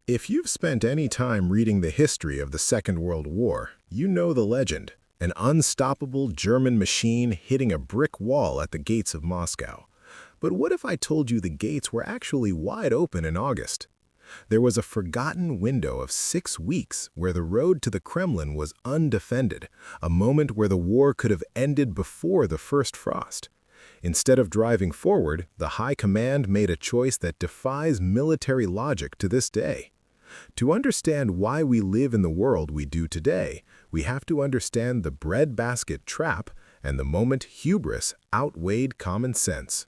If you've spent any time reading the history of the Second World War, you know the legend, an unstoppable German machine hitting a brick wall at the gates of Moscow. But what if I told you the gates were actually wide open in August? There was a forgotten window of 6 weeks where the road to the Kremlin was undefended, a moment where the war could have ended before the first frost. Instead of driving forward, the High Command made a choice that defies military logic to this day. To understand why we live in the world we do today, we have to understand the Breadbasket Trap and the moment hubris outweighed common sense.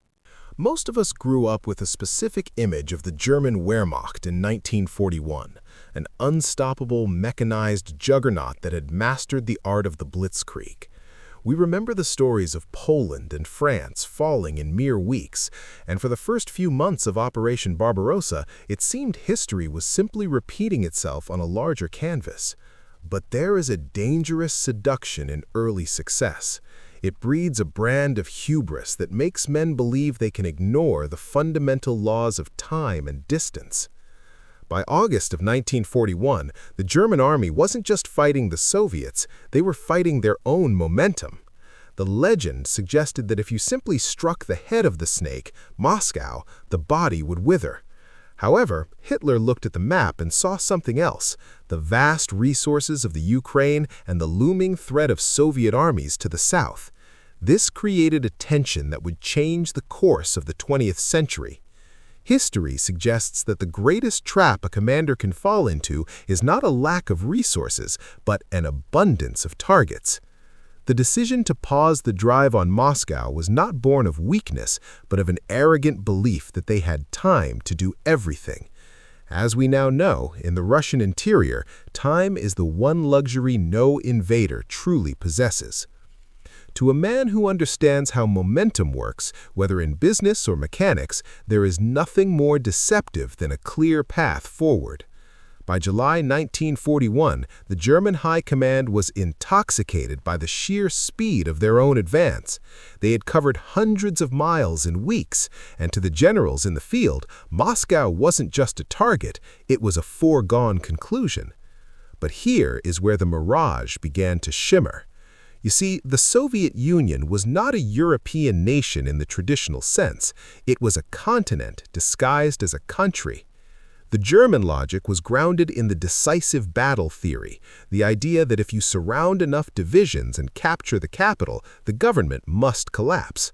Most of us grew up with a specific image of the German Wehrmacht in 1941, an unstoppable mechanized juggernaut that had mastered the art of the blitzkrieg. We remember the stories of Poland and France falling in mere weeks, and for the first few months of Operation Barbarossa, it seemed history was simply repeating itself on a larger canvas. But there is a dangerous seduction in early success. It breeds a brand of hubris that makes men believe they can ignore the fundamental laws of time and distance. By August of 1941, the German army wasn't just fighting the Soviets, they were fighting their own momentum. The legend suggested that if you simply struck the head of the snake, Moscow, the body would wither. However, Hitler looked at the map and saw something else, the vast resources of the Ukraine and the looming threat of Soviet armies to the south. This created a tension that would change the course of the 20th century. History suggests that the greatest trap a commander can fall into is not a lack of resources, but an abundance of targets. The decision to pause the drive on Moscow was not born of weakness, but of an arrogant belief that they had time to do everything. As we now know, in the Russian interior, time is the one luxury no invader truly possesses. To a man who understands how momentum works, whether in business or mechanics, there is nothing more deceptive than a clear path forward. By July 1941, the German High Command was intoxicated by the sheer speed of their own advance. They had covered hundreds of miles in weeks, and to the generals in the field, Moscow wasn't just a target, it was a foregone conclusion. But here is where the mirage began to shimmer. You see, the Soviet Union was not a European nation in the traditional sense. It was a continent disguised as a country. The German logic was grounded in the decisive battle theory, the idea that if you surround enough divisions and capture the capital, the government must collapse.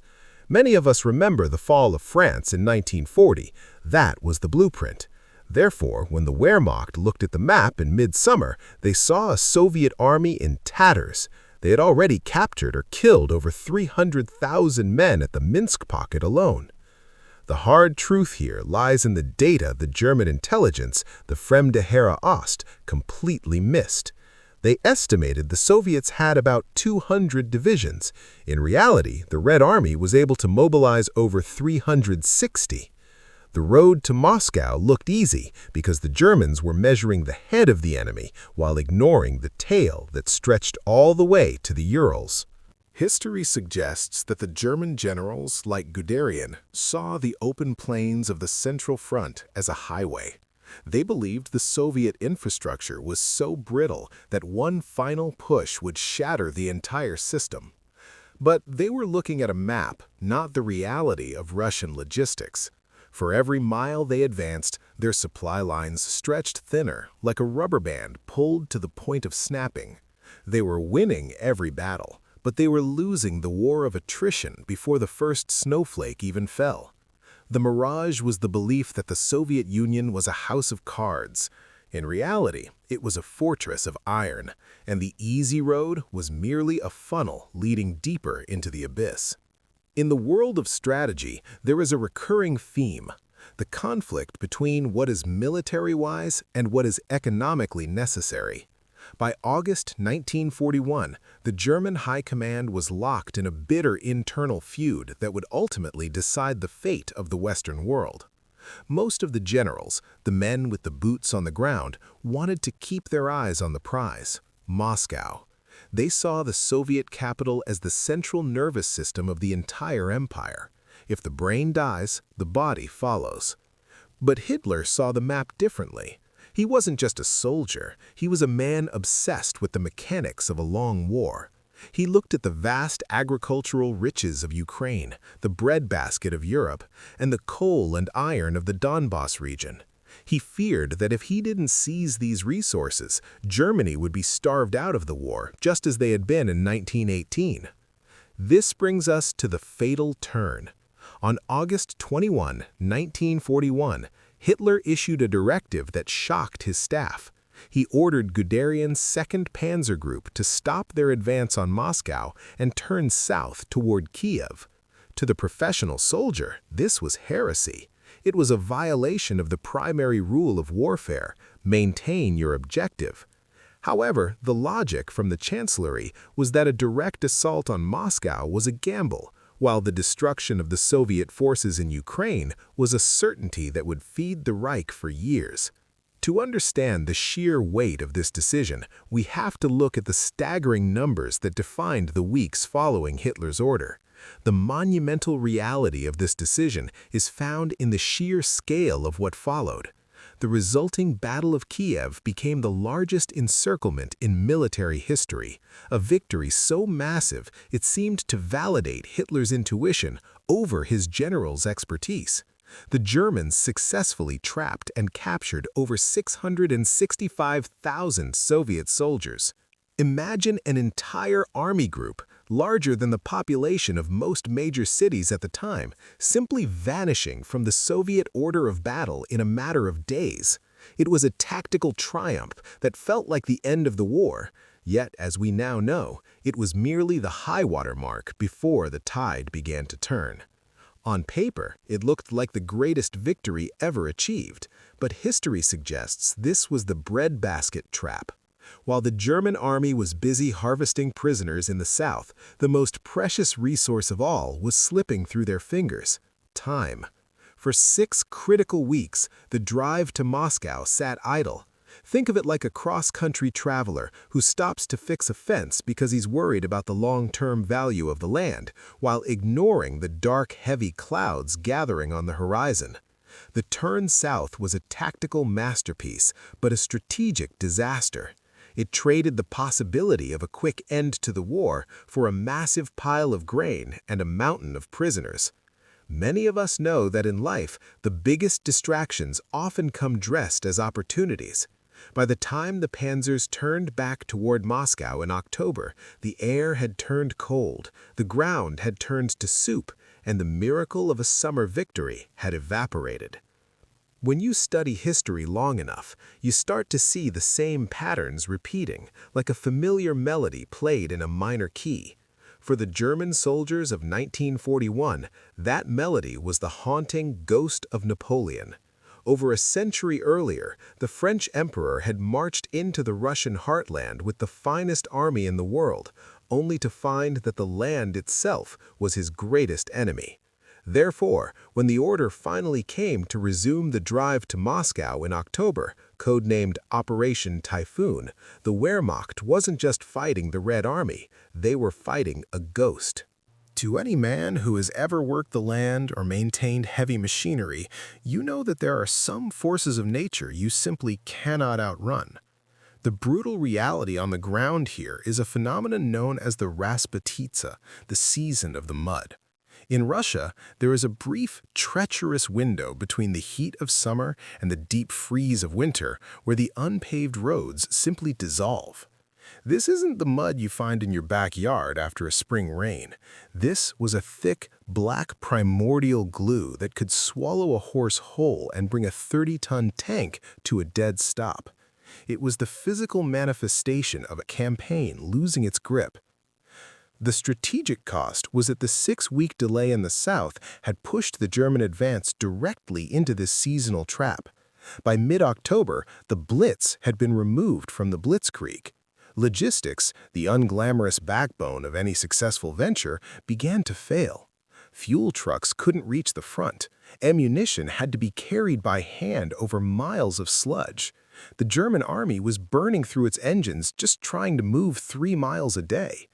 Many of us remember the fall of France in 1940. That was the blueprint. Therefore, when the Wehrmacht looked at the map in midsummer, they saw a Soviet army in tatters. They had already captured or killed over 300,000 men at the Minsk pocket alone. The hard truth here lies in the data the German intelligence, the Fremde Heere Ost, completely missed. They estimated the Soviets had about 200 divisions. In reality, the Red Army was able to mobilize over 360. The road to Moscow looked easy because the Germans were measuring the head of the enemy while ignoring the tail that stretched all the way to the Urals. History suggests that the German generals, like Guderian, saw the open plains of the Central Front as a highway. They believed the Soviet infrastructure was so brittle that one final push would shatter the entire system. But they were looking at a map, not the reality of Russian logistics. For every mile they advanced, their supply lines stretched thinner, like a rubber band pulled to the point of snapping. They were winning every battle, but they were losing the war of attrition before the first snowflake even fell. The mirage was the belief that the Soviet Union was a house of cards. In reality, it was a fortress of iron, and the easy road was merely a funnel leading deeper into the abyss. In the world of strategy, there is a recurring theme, the conflict between what is military-wise and what is economically necessary. By August 1941, the German High Command was locked in a bitter internal feud that would ultimately decide the fate of the Western world. Most of the generals, the men with the boots on the ground, wanted to keep their eyes on the prize, Moscow. They saw the Soviet capital as the central nervous system of the entire empire. If the brain dies, the body follows. But Hitler saw the map differently. He wasn't just a soldier, he was a man obsessed with the mechanics of a long war. He looked at the vast agricultural riches of Ukraine, the breadbasket of Europe, and the coal and iron of the Donbass region. He feared that if he didn't seize these resources, Germany would be starved out of the war, just as they had been in 1918. This brings us to the fatal turn. On August 21, 1941, Hitler issued a directive that shocked his staff. He ordered Guderian's 2nd Panzer Group to stop their advance on Moscow and turn south toward Kiev. To the professional soldier, this was heresy. It was a violation of the primary rule of warfare: maintain your objective. However, the logic from the Chancellery was that a direct assault on Moscow was a gamble, while the destruction of the Soviet forces in Ukraine was a certainty that would feed the Reich for years. To understand the sheer weight of this decision, we have to look at the staggering numbers that defined the weeks following Hitler's order. The monumental reality of this decision is found in the sheer scale of what followed. The resulting Battle of Kiev became the largest encirclement in military history, a victory so massive it seemed to validate Hitler's intuition over his generals' expertise. The Germans successfully trapped and captured over 665,000 Soviet soldiers. Imagine an entire army group, larger than the population of most major cities at the time, simply vanishing from the Soviet order of battle in a matter of days. It was a tactical triumph that felt like the end of the war, yet, as we now know, it was merely the high-water mark before the tide began to turn. On paper, it looked like the greatest victory ever achieved, but history suggests this was the breadbasket trap. While the German army was busy harvesting prisoners in the south, the most precious resource of all was slipping through their fingers: time. For 6 critical weeks, the drive to Moscow sat idle. Think of it like a cross-country traveler who stops to fix a fence because he's worried about the long-term value of the land, while ignoring the dark, heavy clouds gathering on the horizon. The turn south was a tactical masterpiece, but a strategic disaster. It traded the possibility of a quick end to the war for a massive pile of grain and a mountain of prisoners. Many of us know that in life, the biggest distractions often come dressed as opportunities. By the time the Panzers turned back toward Moscow in October, the air had turned cold, the ground had turned to soup, and the miracle of a summer victory had evaporated. When you study history long enough, you start to see the same patterns repeating, like a familiar melody played in a minor key. For the German soldiers of 1941, that melody was the haunting ghost of Napoleon. Over a century earlier, the French emperor had marched into the Russian heartland with the finest army in the world, only to find that the land itself was his greatest enemy. Therefore, when the order finally came to resume the drive to Moscow in October, codenamed Operation Typhoon, the Wehrmacht wasn't just fighting the Red Army, they were fighting a ghost. To any man who has ever worked the land or maintained heavy machinery, you know that there are some forces of nature you simply cannot outrun. The brutal reality on the ground here is a phenomenon known as the Rasputitsa, the season of the mud. In Russia, there is a brief, treacherous window between the heat of summer and the deep freeze of winter where the unpaved roads simply dissolve. This isn't the mud you find in your backyard after a spring rain. This was a thick, black primordial glue that could swallow a horse whole and bring a 30-ton tank to a dead stop. It was the physical manifestation of a campaign losing its grip. The strategic cost was that the 6-week delay in the south had pushed the German advance directly into this seasonal trap. By mid-October, the Blitz had been removed from the Blitzkrieg. Logistics, the unglamorous backbone of any successful venture, began to fail. Fuel trucks couldn't reach the front. Ammunition had to be carried by hand over miles of sludge. The German army was burning through its engines just trying to move 3 miles a day.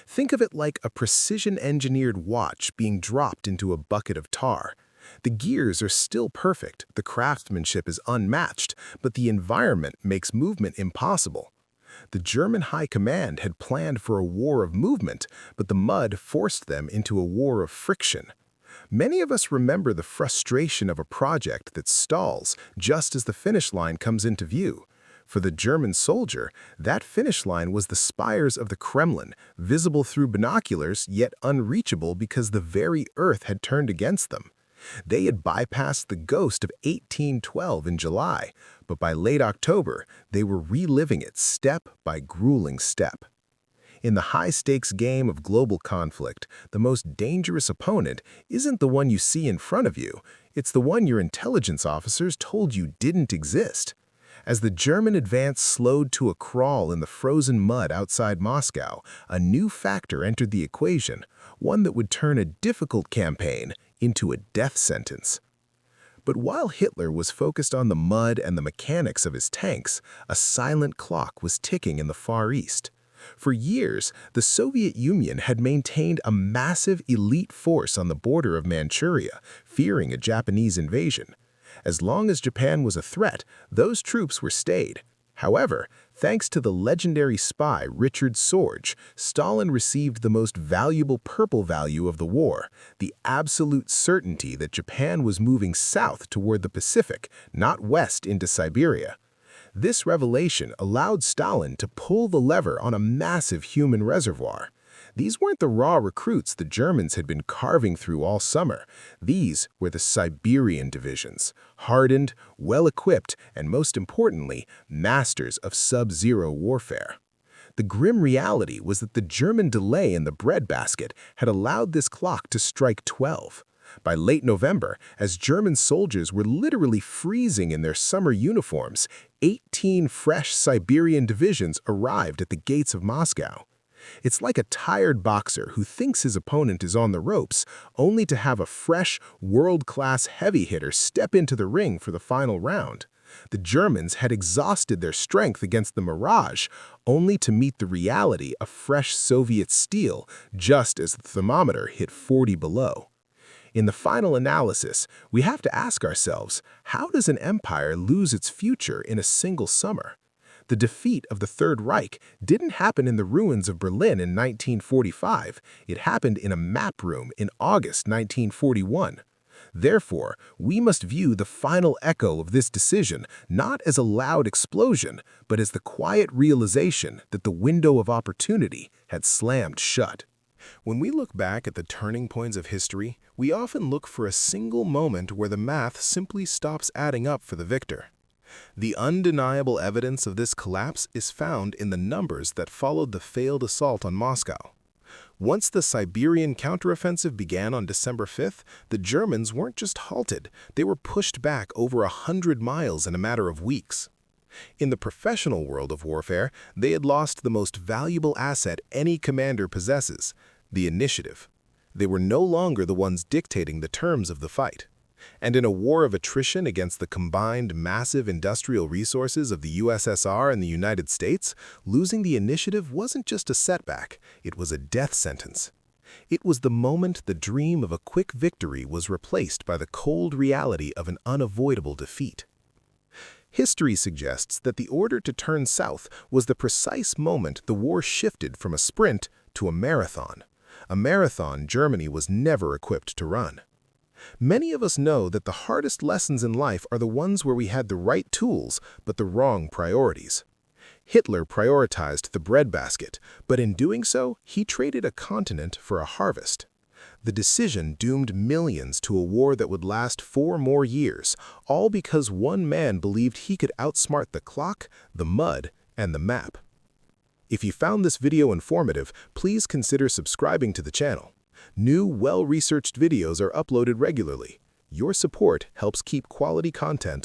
Think of it like a precision-engineered watch being dropped into a bucket of tar. The gears are still perfect, the craftsmanship is unmatched, but the environment makes movement impossible. The German High Command had planned for a war of movement, but the mud forced them into a war of friction. Many of us remember the frustration of a project that stalls just as the finish line comes into view. For the German soldier, that finish line was the spires of the Kremlin, visible through binoculars yet unreachable because the very earth had turned against them. They had bypassed the ghost of 1812 in July, but by late October, they were reliving it step by grueling step. In the high-stakes game of global conflict, the most dangerous opponent isn't the one you see in front of you, it's the one your intelligence officers told you didn't exist. As the German advance slowed to a crawl in the frozen mud outside Moscow, a new factor entered the equation, one that would turn a difficult campaign into a death sentence. But while Hitler was focused on the mud and the mechanics of his tanks, a silent clock was ticking in the Far East. For years, the Soviet Union had maintained a massive elite force on the border of Manchuria, fearing a Japanese invasion. As long as Japan was a threat, those troops were stayed. However, thanks to the legendary spy Richard Sorge, Stalin received the most valuable purple value of the war, the absolute certainty that Japan was moving south toward the Pacific, not west into Siberia. This revelation allowed Stalin to pull the lever on a massive human reservoir. These weren't the raw recruits the Germans had been carving through all summer. These were the Siberian divisions, hardened, well-equipped, and most importantly, masters of sub-zero warfare. The grim reality was that the German delay in the breadbasket had allowed this clock to strike 12. By late November, as German soldiers were literally freezing in their summer uniforms, 18 fresh Siberian divisions arrived at the gates of Moscow. It's like a tired boxer who thinks his opponent is on the ropes, only to have a fresh, world-class heavy hitter step into the ring for the final round. The Germans had exhausted their strength against the Mirage, only to meet the reality of fresh Soviet steel just as the thermometer hit 40 below. In the final analysis, we have to ask ourselves, how does an empire lose its future in a single summer? The defeat of the Third Reich didn't happen in the ruins of Berlin in 1945. It happened in a map room in August 1941. Therefore, we must view the final echo of this decision not as a loud explosion, but as the quiet realization that the window of opportunity had slammed shut. When we look back at the turning points of history, we often look for a single moment where the math simply stops adding up for the victor. The undeniable evidence of this collapse is found in the numbers that followed the failed assault on Moscow. Once the Siberian counteroffensive began on December 5th, the Germans weren't just halted, they were pushed back over 100 miles in a matter of weeks. In the professional world of warfare, they had lost the most valuable asset any commander possesses, the initiative. They were no longer the ones dictating the terms of the fight. And in a war of attrition against the combined massive industrial resources of the USSR and the United States, losing the initiative wasn't just a setback, it was a death sentence. It was the moment the dream of a quick victory was replaced by the cold reality of an unavoidable defeat. History suggests that the order to turn south was the precise moment the war shifted from a sprint to a marathon Germany was never equipped to run. Many of us know that the hardest lessons in life are the ones where we had the right tools but the wrong priorities. Hitler prioritized the breadbasket, but in doing so, he traded a continent for a harvest. The decision doomed millions to a war that would last 4 more years, all because one man believed he could outsmart the clock, the mud, and the map. If you found this video informative, please consider subscribing to the channel. New, well-researched videos are uploaded regularly. Your support helps keep quality content